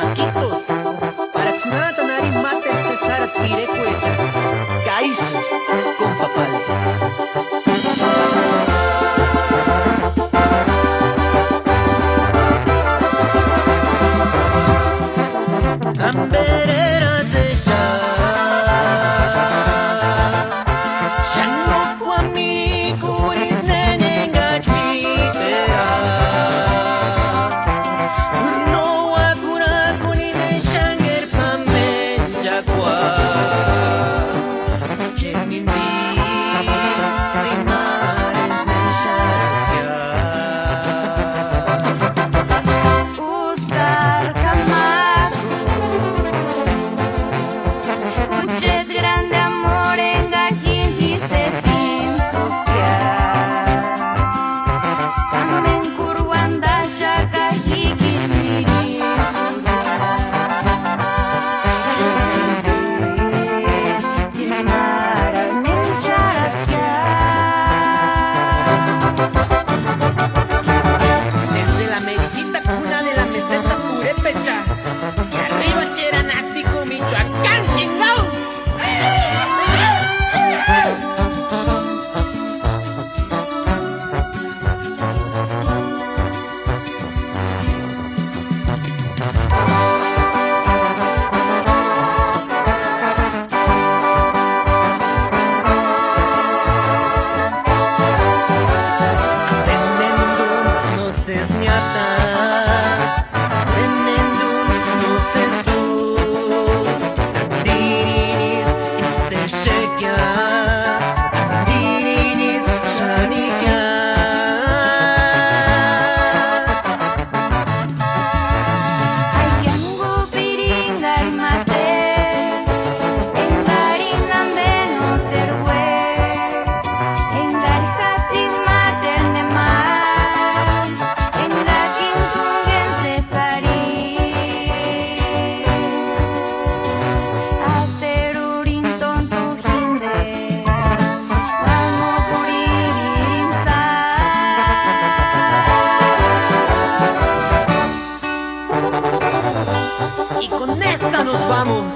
chamaquitos. Para curar tanari mate cesar pirecuecha. Caixas con papal. Amberera zesha. Shango kwamiri kuris nenengach mitera. No akura kunine shanger pamen jagua. Chemindi zimares nesharasya. Usar Camargo, Ucet grande amor en quien dice sin copiar. Kamen kurwanda shaka hikiri. Desde la mezquita cuna de la meseta purépecha y arriba Cheranástico, Michoacán, chingao. Aprendiendo no se ñata, aprendiendo no se sus. Dirinis este shekia, dirinis shanikia. Ayango piringar mate, engarinam beno terwe, engar hati mater de mar, engakin tungen cesari. Asterurin tonto hinde, vamo puririnsa. Y con esta nos vamos.